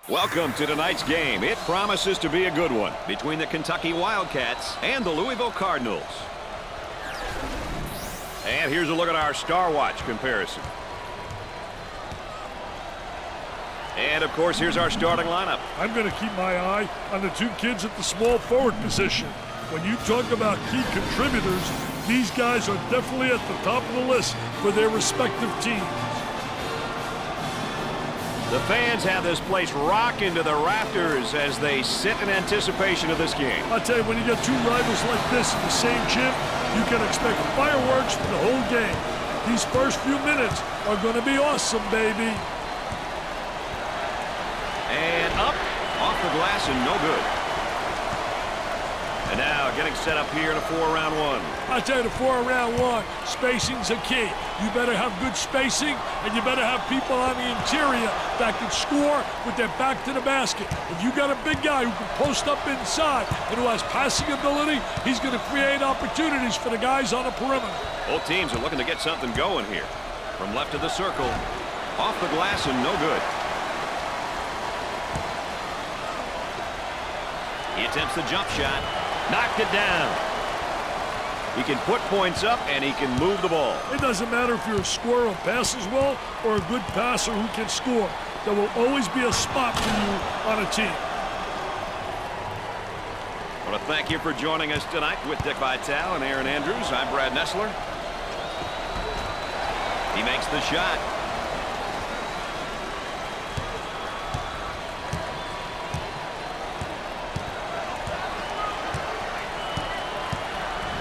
Welcome to tonight's game. It promises to be a good one between the Kentucky Wildcats and the Louisville Cardinals. And here's a look at our Star Watch comparison. And, of course, here's our starting lineup. I'm going to keep my eye on the two kids at the small forward position. When you talk about key contributors, these guys are definitely at the top of the list for their respective teams. The fans have this place rocking to the rafters as they sit in anticipation of this game. I tell you, when you get two rivals like this in the same gym, you can expect fireworks for the whole game. These first few minutes are going to be awesome, baby. And up, off the glass, and no good. And now getting set up here in a 4-round one. I tell you, the 4-round one, spacing's a key. You better have good spacing, and you better have people on the interior that can score with their back to the basket. If you got a big guy who can post up inside and who has passing ability, he's going to create opportunities for the guys on the perimeter. Both teams are looking to get something going here. From left of the circle, off the glass, and no good. He attempts the jump shot. Knocked it down. He can put points up, and he can move the ball. It doesn't matter if you're a scorer who passes well or a good passer who can score. There will always be a spot for you on a team. I want to thank you for joining us tonight with Dick Vitale and Aaron Andrews. I'm Brad Nessler. He makes the shot.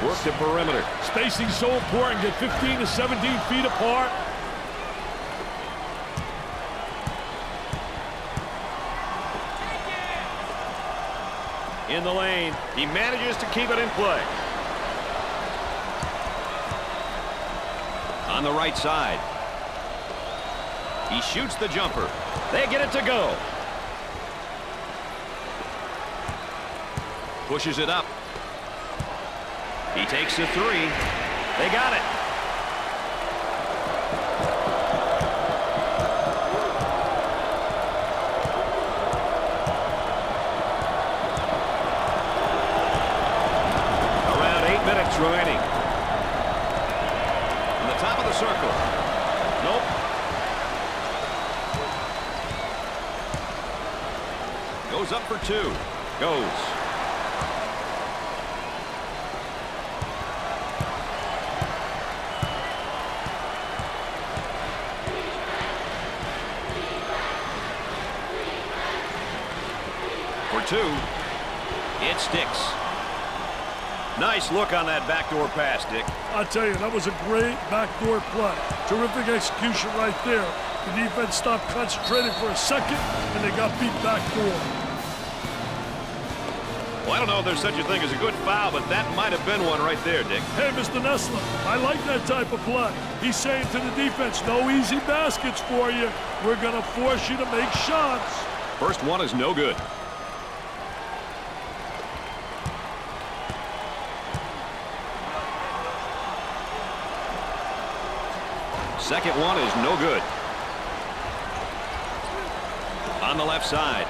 Work the perimeter. Spacing's so important. Get 15 to 17 feet apart. In the lane. He manages to keep it in play. On the right side. He shoots the jumper. They get it to go. Pushes it up. He takes the three. They got it. Around 8 minutes remaining. On the top of the circle. Nope. Goes up for two. Goes. Two. It sticks. Nice look on that backdoor pass, Dick. I'll tell you, that was a great backdoor play. Terrific execution right there. The defense stopped concentrating for a second, and they got beat backdoor. Well, I don't know if there's such a thing as a good foul, but that might have been one right there, Dick. Hey, Mr. Nessler, I like that type of play. He's saying to the defense, no easy baskets for you. We're going to force you to make shots. First one is no good. Second one is no good. On the left side.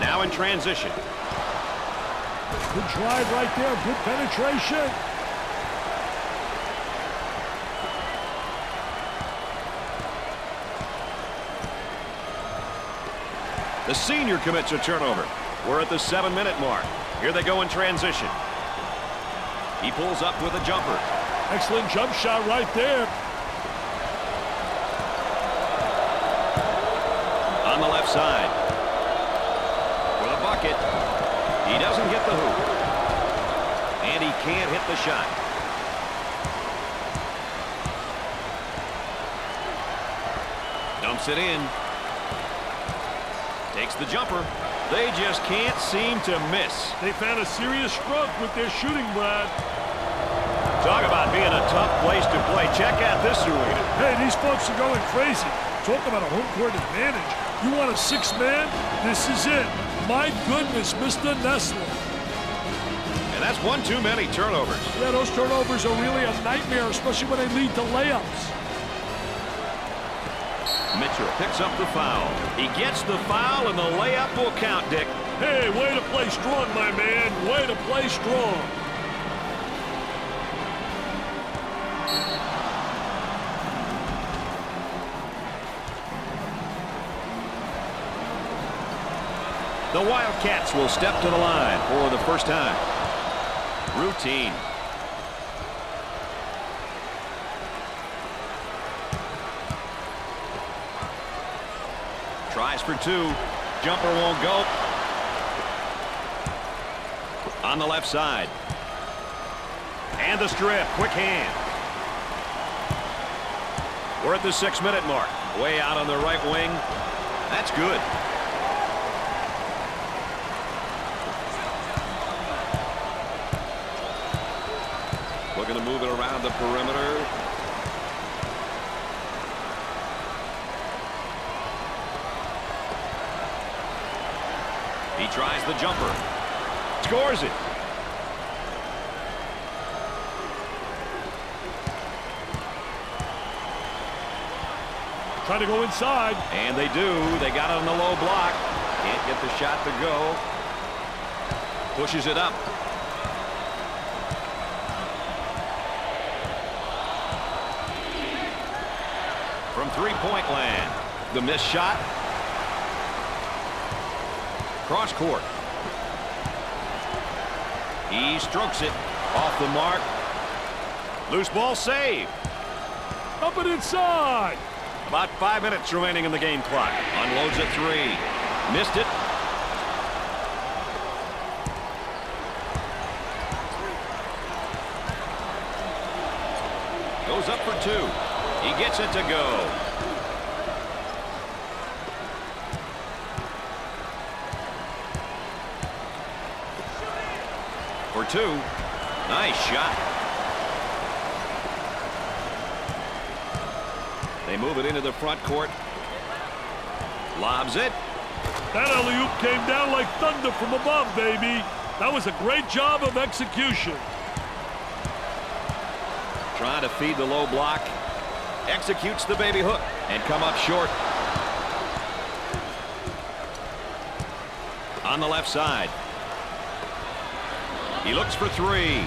Now in transition. Good drive right there. Good penetration. The senior commits a turnover. We're at the 7-minute mark. Here they go in transition. He pulls up with a jumper. Excellent jump shot right there. On the left side. For the bucket. He doesn't get the hoop. And he can't hit the shot. Dumps it in. Takes the jumper. They just can't seem to miss. They've had a serious stroke with their shooting, Brad. Talk about being a tough place to play. Check out this arena. Hey, these folks are going crazy. Talk about a home court advantage. You want a 6-man? This is it. My goodness, Mr. Nessler. And that's one too many turnovers. Yeah, those turnovers are really a nightmare, especially when they lead to layups. Mitchell picks up the foul. He gets the foul, and the layup will count, Dick. Hey, way to play strong, my man. Way to play strong. The Wildcats will step to the line for the first time. Routine. Tries for two. Jumper won't go. On the left side. And the strip. Quick hand. We're at the 6-minute mark. Way out on the right wing. That's good. Looking to move it around the perimeter. He tries the jumper. Scores it. Trying to go inside. And they do. They got it on the low block. Can't get the shot to go. Pushes it up. From three-point land. The missed shot. Cross court. He strokes it off the mark. Loose ball save. Up and inside. About 5 minutes remaining in the game clock. Unloads a three. Missed it. Goes up for two. He gets it to go. For two. Nice shot. They move it into the front court. Lobs it. That alley-oop came down like thunder from above, baby. That was a great job of execution. Trying to feed the low block. Executes the baby hook and come up short. On the left side. He looks for three.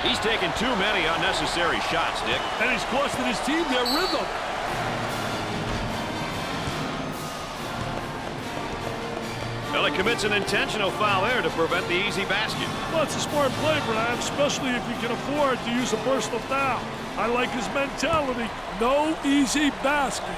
He's taken too many unnecessary shots, Dick. And he's costing his team their rhythm. Well, he commits an intentional foul there to prevent the easy basket. Well, it's a smart play, Brad, especially if you can afford to use a personal foul. I like his mentality. No easy baskets.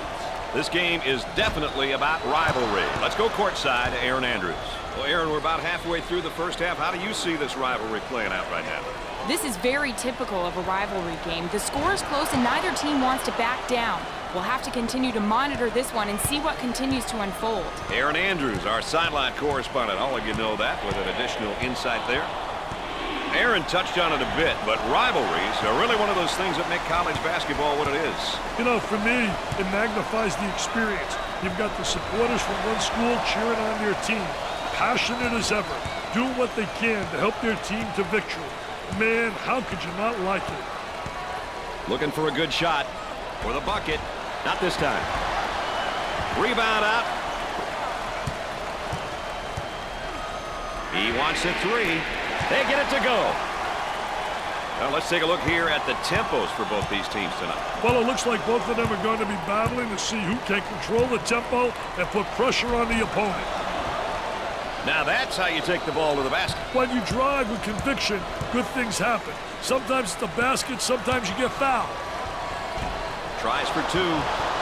This game is definitely about rivalry. Let's go courtside to Aaron Andrews. Well, Aaron, we're about halfway through the first half. How do you see this rivalry playing out right now? This is very typical of a rivalry game. The score is close and neither team wants to back down. We'll have to continue to monitor this one and see what continues to unfold. Aaron Andrews, our sideline correspondent. I'll let you know that with an additional insight there. Aaron touched on it a bit, but rivalries are really one of those things that make college basketball what it is. You know, for me, it magnifies the experience. You've got the supporters from one school cheering on their team, passionate as ever, doing what they can to help their team to victory. Man, how could you not like it? Looking for a good shot for the bucket. Not this time. Rebound out. He wants a three. They get it to go. Now let's take a look here at the tempos for both these teams tonight. Well, it looks like both of them are going to be battling to see who can control the tempo and put pressure on the opponent. Now that's how you take the ball to the basket. When you drive with conviction, good things happen. Sometimes it's the basket, sometimes you get fouled. Tries for two.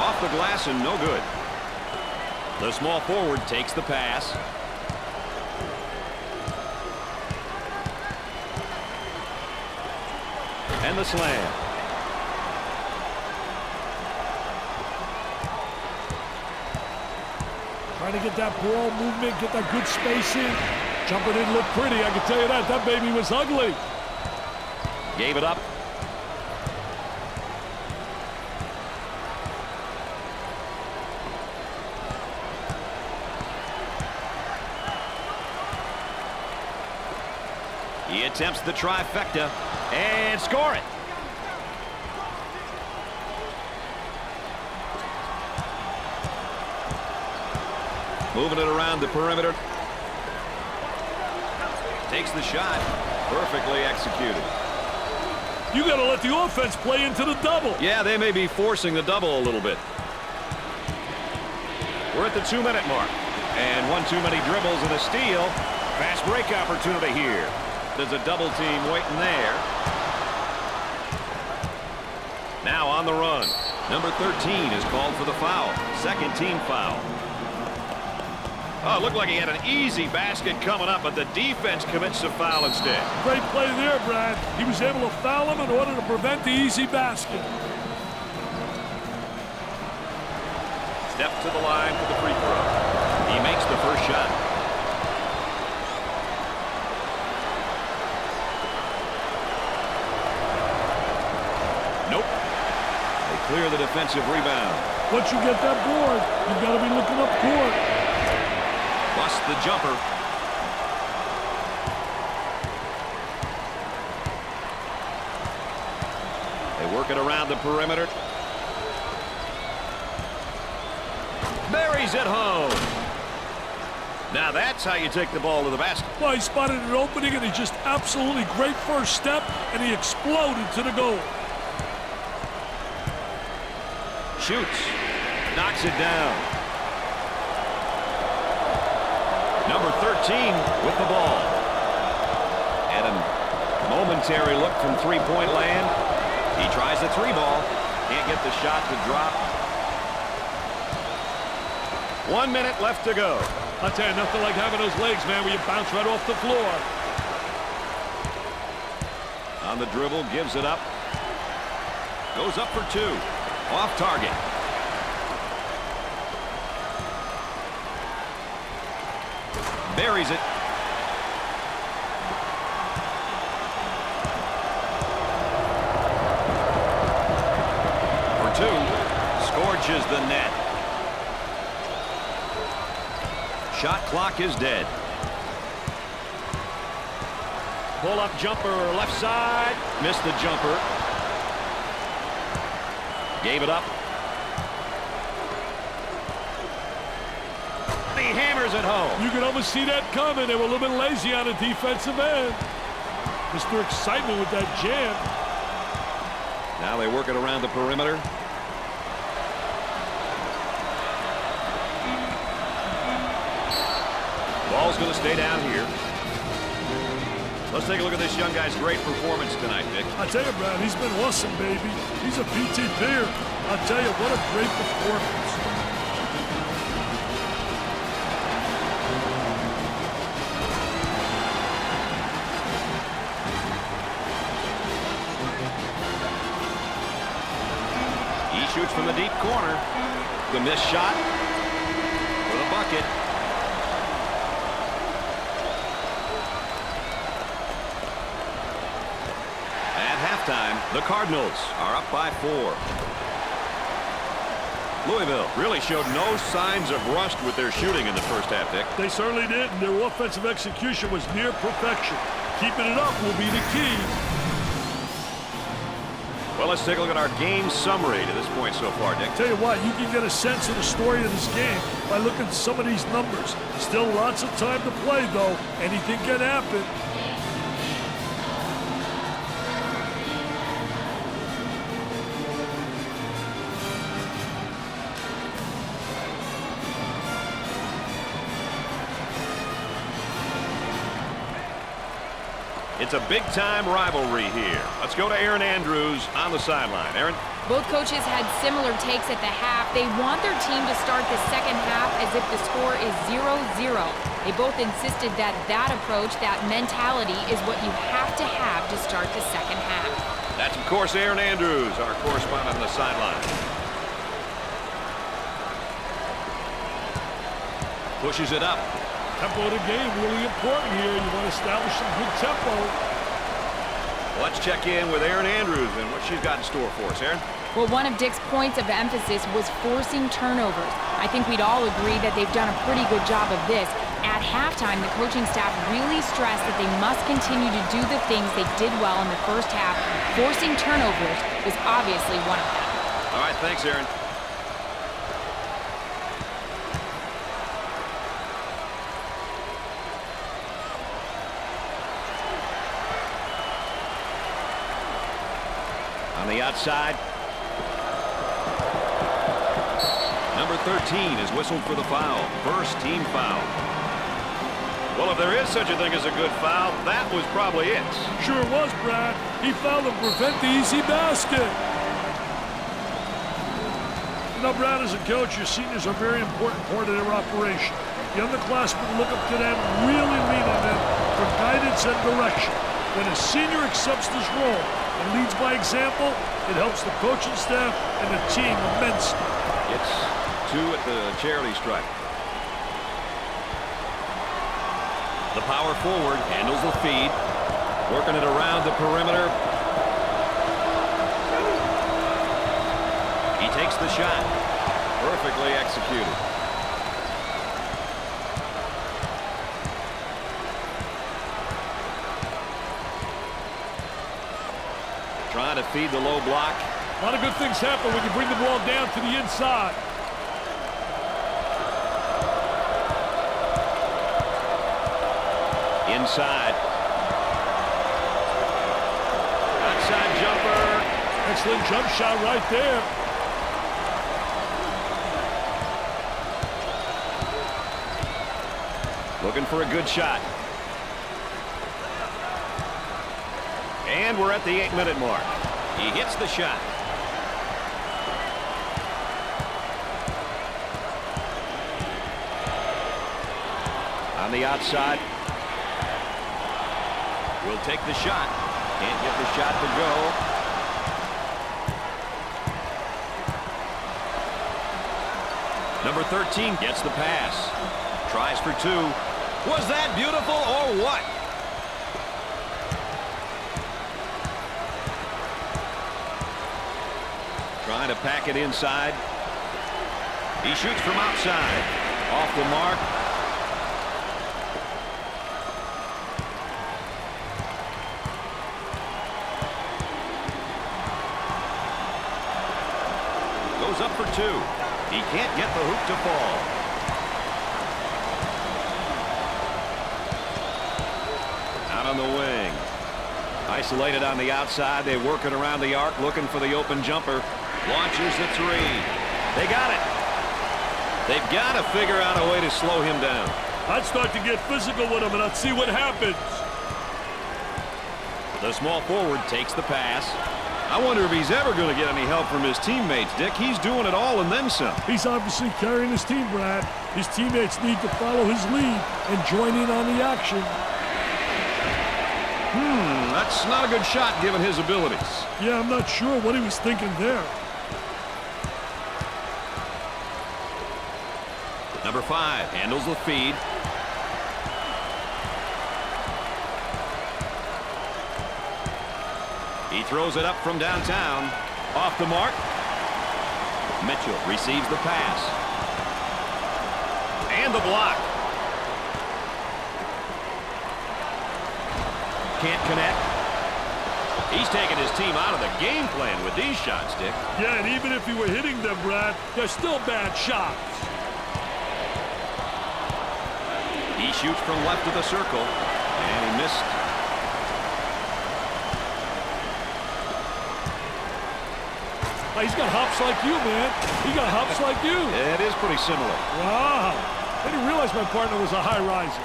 Off the glass and no good. The small forward takes the pass. And the slam. Trying to get that ball movement, get that good spacing. Jumping in looked pretty, I can tell you that. That baby was ugly. Gave it up. He attempts the trifecta and score it. Moving it around the perimeter. Takes the shot. Perfectly executed. You got to let the offense play into the double. Yeah, they may be forcing the double a little bit. We're at the 2-minute mark. And one too many dribbles and a steal. Fast break opportunity here. There's a double team waiting there. Now on the run. Number 13 is called for the foul. Second team foul. Oh, it looked like he had an easy basket coming up, but the defense commits the foul instead. Great play there, Brad. He was able to foul him in order to prevent the easy basket. Step to the line for the free throw. He makes the first shot. Nope. They clear the defensive rebound. Once you get that board, you've got to be looking up court. Bust the jumper. They work it around the perimeter. Buries it home. Now that's how you take the ball to the basket. Well, he spotted an opening, and he just absolutely great first step, and he exploded to the goal. Shoots. Knocks it down. Number 13 with the ball. And a momentary look from three-point land. He tries the three ball. Can't get the shot to drop. 1 minute left to go. I'll tell you, nothing like having those legs, man, where you bounce right off the floor. On the dribble, gives it up. Goes up for two. Off target. Buries it. For two. Scorches the net. Shot clock is dead. Pull-up jumper left side. Missed the jumper. Gave it up. He hammers it home. You could almost see that coming. They were a little bit lazy on the defensive end. Mr. Excitement with that jam. Now they work it around the perimeter. Ball's going to stay down here. Let's take a look at this young guy's great performance tonight, Dick. I tell you, Brad, he's been awesome, baby. He's a PTP'er. I'll tell you, what a great performance. He shoots from the deep corner. The missed shot for the bucket. The Cardinals are up by 4. Louisville really showed no signs of rust with their shooting in the first half, Dick. They certainly did, and their offensive execution was near perfection. Keeping it up will be the key. Well, let's take a look at our game summary to this point so far, Dick. Tell you what, you can get a sense of the story of this game by looking at some of these numbers. Still lots of time to play, though. Anything can happen. It's a big-time rivalry here. Let's go to Aaron Andrews on the sideline. Aaron? Both coaches had similar takes at the half. They want their team to start the second half as if the score is 0-0. They both insisted that that approach, that mentality, is what you have to start the second half. That's, of course, Aaron Andrews, our correspondent on the sideline. Pushes it up. Tempo of the game really important here. You want to establish some good tempo. Let's check in with Aaron Andrews and what she's got in store for us, Aaron. Well, one of Dick's points of emphasis was forcing turnovers. I think we'd all agree that they've done a pretty good job of this. At halftime, the coaching staff really stressed that they must continue to do the things they did well in the first half. Forcing turnovers was obviously one of them. All right, thanks, Aaron. On the outside. Number 13 is whistled for the foul. First team foul. Well, if there is such a thing as a good foul, that was probably it. Sure was, Brad. He fouled to prevent the easy basket. You know, Brad, as a coach, your seniors are a very important part of their operation. The underclassmen look up to them, really lean on them for guidance and direction. When a senior accepts this role and leads by example, it helps the coaching staff and the team immensely. It's 2 at the charity stripe. The power forward handles the feed, working it around the perimeter. He takes the shot. Perfectly executed. Trying to feed the low block. A lot of good things happen when you bring the ball down to the inside. Inside. Outside jumper. Excellent jump shot right there. Looking for a good shot. And we're at the 8-minute mark. He hits the shot. On the outside. Will take the shot. Can't get the shot to go. Number 13 gets the pass. Tries for 2. Was that beautiful or what? Trying to pack it inside. He shoots from outside. Off the mark. Goes up for 2. He can't get the hoop to fall. Out on the wing. Isolated on the outside. They work it around the arc looking for the open jumper. Launches the 3. They got it. They've got to figure out a way to slow him down. I'd start to get physical with him and I'd see what happens. The small forward takes the pass. I wonder if he's ever going to get any help from his teammates, Dick. He's doing it all and then some. He's obviously carrying his team, Brad. His teammates need to follow his lead and join in on the action. That's not a good shot given his abilities. Yeah, I'm not sure what he was thinking there. Number 5 handles the feed. He throws it up from downtown. Off the mark. Mitchell receives the pass. And the block. Can't connect. He's taking his team out of the game plan with these shots, Dick. Yeah, and even if he were hitting them, Brad, they're still bad shots. He shoots from left of the circle, and he missed. Oh, he's got hops like you, man. He got hops like you. It is pretty similar. Wow. I didn't realize my partner was a high riser.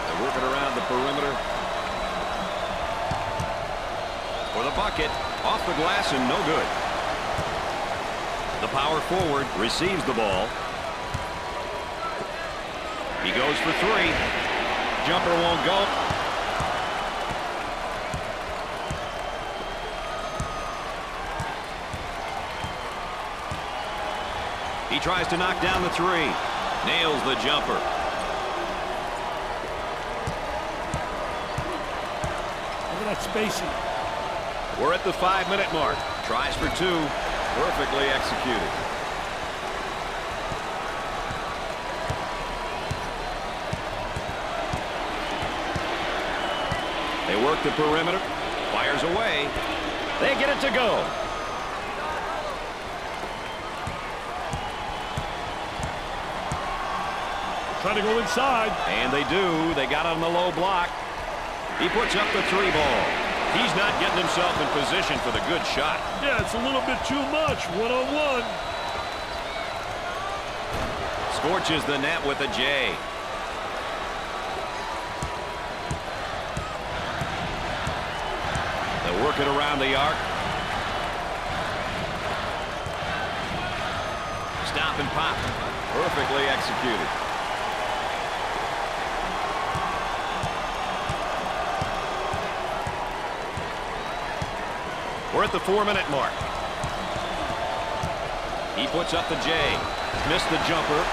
They're working around the perimeter. For the bucket. Off the glass and no good. The power forward receives the ball. He goes for 3. Jumper won't go. He tries to knock down the 3. Nails the jumper. Look at that spacing. We're at the 5-minute mark. Tries for 2. Perfectly executed. They work the perimeter. Fires away. They get it to go. Trying to go inside. And they do. They got on the low block. He puts up the 3 ball. He's not getting himself in position for the good shot. Yeah, it's a little bit too much. One-on-one. Scorches the net with a J. They'll work it around the arc. Stop and pop. Perfectly executed. We're at the 4-minute mark. He puts up the J. Missed the jumper.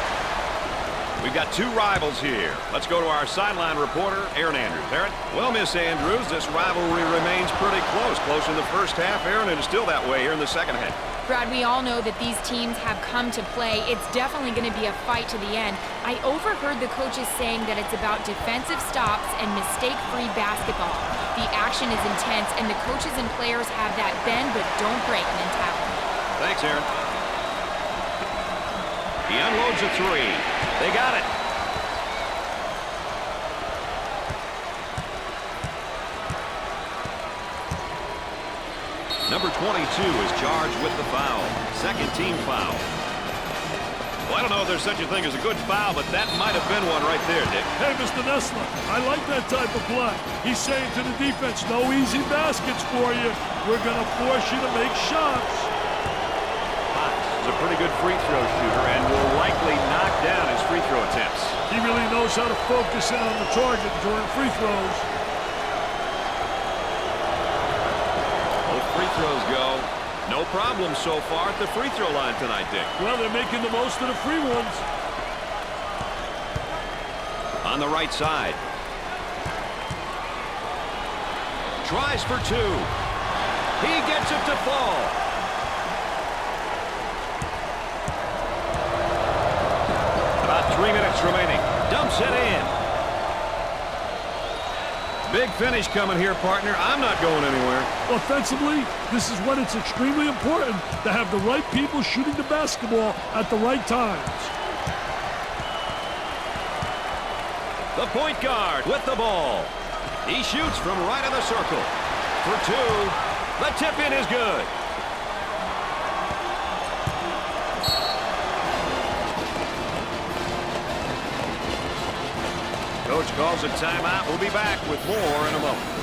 We've got two rivals here. Let's go to our sideline reporter, Aaron Andrews. Aaron? Well, Miss Andrews, this rivalry remains pretty close. Close in the first half, Aaron, and it's still that way here in the second half. Brad, we all know that these teams have come to play. It's definitely going to be a fight to the end. I overheard the coaches saying that it's about defensive stops and mistake-free basketball. The action is intense, and the coaches and players have that bend but don't break mentality. Thanks, Aaron. He unloads a three. They got it. Number 22 is charged with the foul. Second team foul. Well, I don't know if there's such a thing as a good foul, but that might have been one right there, Dick. Hey, Mr. Nessler, I like that type of play. He's saying to the defense, no easy baskets for you. We're going to force you to make shots. He's a pretty good free throw shooter and will likely knock down his free throw attempts. He really knows how to focus in on the target during free throws. Both free throws go. No problem so far at the free throw line tonight, Dick. Well, they're making the most of the free ones. On the right side. Tries for two. He gets it to fall. About 3 minutes remaining. Dumps it in. Big finish coming here, partner. I'm not going anywhere. Offensively, this is when it's extremely important to have the right people shooting the basketball at the right times. The point guard with the ball. He shoots from right of the circle. For two. The tip-in is good. Coach calls a timeout. We'll be back with more in a moment.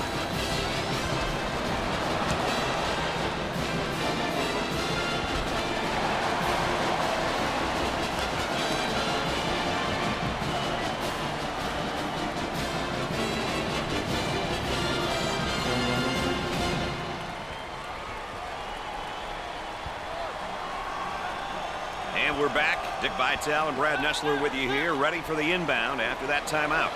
And we're back. Dick Vitale and Brad Nessler with you here, ready for the inbound after that timeout.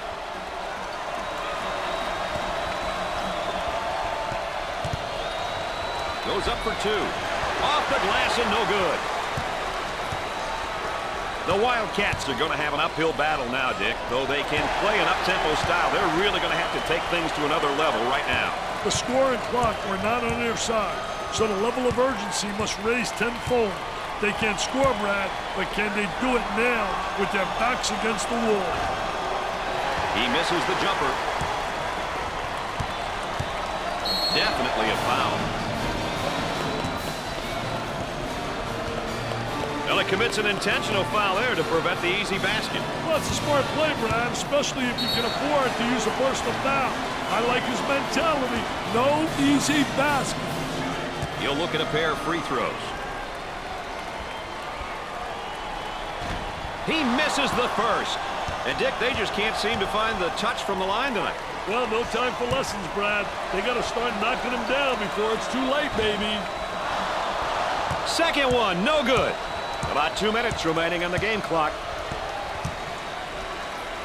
Goes up for two. Off the glass and no good. The Wildcats are going to have an uphill battle now, Dick. Though they can play an up-tempo style, they're really going to have to take things to another level right now. The score and clock were not on their side, so the level of urgency must raise tenfold. They can't score, Brad, but can they do it now with their backs against the wall? He misses the jumper. Definitely a foul. Well, it commits an intentional foul there to prevent the easy basket. Well, it's a smart play, Brad, especially if you can afford to use a personal foul. I like his mentality. No easy basket. He'll look at a pair of free throws. He misses the first. And, Dick, they just can't seem to find the touch from the line tonight. Well, no time for lessons, Brad. They got to start knocking them down before it's too late, baby. Second one, no good. About 2 minutes remaining on the game clock.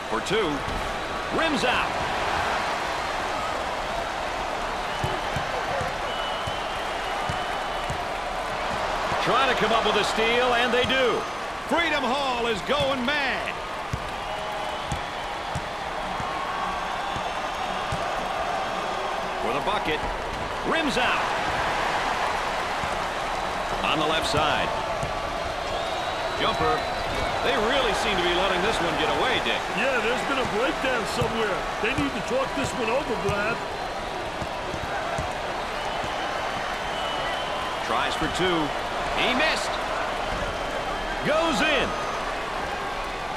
For two. Rims out. Trying to come up with a steal, and they do. Freedom Hall is going mad. For the bucket. Rims out. On the left side. Jumper. They really seem to be letting this one get away, Dick. Yeah, there's been a breakdown somewhere. They need to talk this one over, Brad. Tries for two. He missed. Goes in.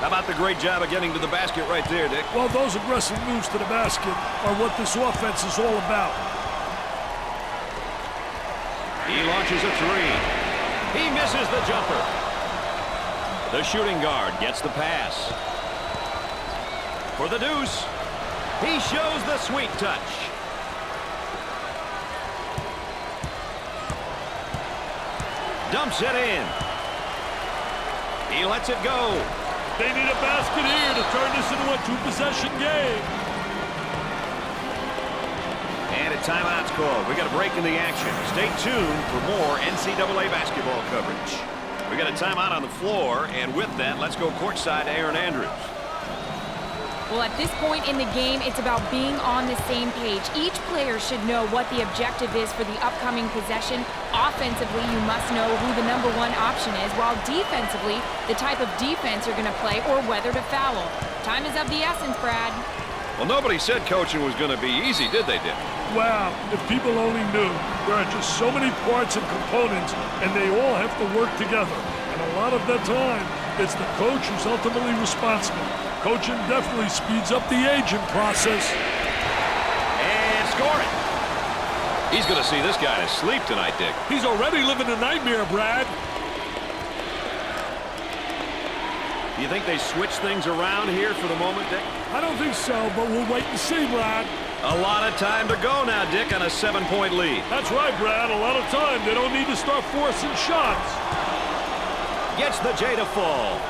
How about the great job of getting to the basket right there, Dick? Well, those aggressive moves to the basket are what this offense is all about. He launches a three. He misses the jumper. The shooting guard gets the pass. For the deuce. He shows the sweet touch. Dumps it in. He lets it go. They need a basket here to turn this into a two-possession game. And a timeout's called. We got a break in the action. Stay tuned for more NCAA basketball coverage. We got a timeout on the floor, and with that, let's go courtside to Aaron Andrews. Well, at this point in the game, it's about being on the same page. Each player should know what the objective is for the upcoming possession. Offensively, you must know who the #1 option is, while defensively, the type of defense you're going to play or whether to foul. Time is of the essence, Brad. Well, nobody said coaching was going to be easy, did they, Dick? Wow, if people only knew. There are just so many parts and components, and they all have to work together. And a lot of the time, it's the coach who's ultimately responsible. Coaching definitely speeds up the aging process. And score it. He's going to see this guy to sleep tonight, Dick. He's already living a nightmare, Brad. Do you think they switch things around here for the moment, Dick? I don't think so, but we'll wait and see, Brad. A lot of time to go now, Dick, on a 7-point lead. That's right, Brad. A lot of time. They don't need to start forcing shots. Gets the J to fall.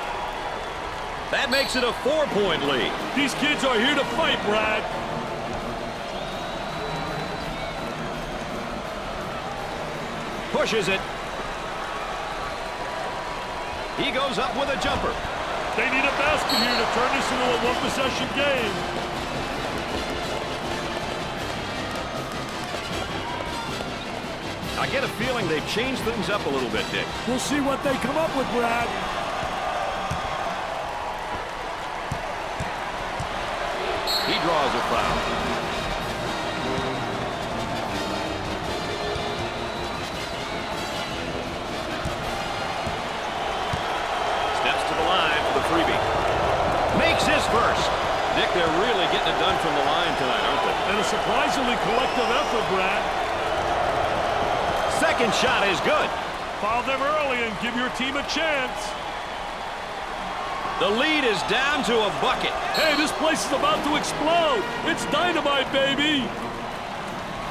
That makes it a 4-point lead. These kids are here to fight, Brad. Pushes it. He goes up with a jumper. They need a basket here to turn this into a one-possession game. I get a feeling they've changed things up a little bit, Dick. We'll see what they come up with, Brad. He draws a foul. Steps to the line for the freebie. Makes his first. Dick, they're really getting it done from the line tonight, aren't they? And a surprisingly collective effort, Brad. Second shot is good. Foul them early and give your team a chance. The lead is down to a bucket. Hey, this place is about to explode. It's dynamite, baby.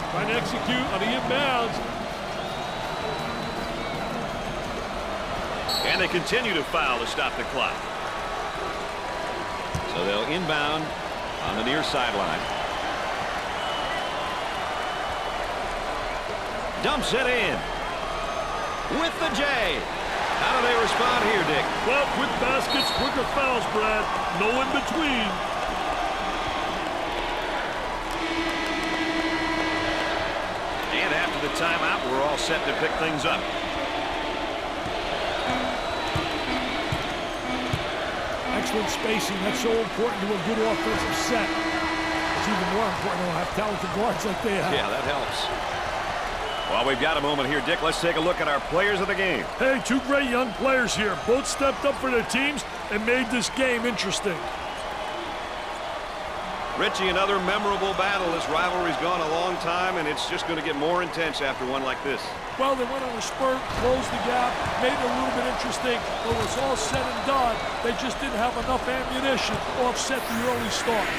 Trying to execute on the inbounds. And they continue to foul to stop the clock. So they'll inbound on the near sideline. Dumps it in. With the J. How do they respond here, Dick? Well, quick baskets, quicker fouls, Brad. No in between. And after the timeout, we're all set to pick things up. Excellent spacing. That's so important to a good offensive set. It's even more important to have talented guards like they have. Yeah, that helps. Well, we've got a moment here, Dick. Let's take a look at our players of the game. Hey, two great young players here. Both stepped up for their teams and made this game interesting. Richie, another memorable battle. This rivalry's gone a long time, and it's just going to get more intense after one like this. Well, they went on a spurt, closed the gap, made it a little bit interesting. But when it was all said and done, they just didn't have enough ammunition to offset the early start.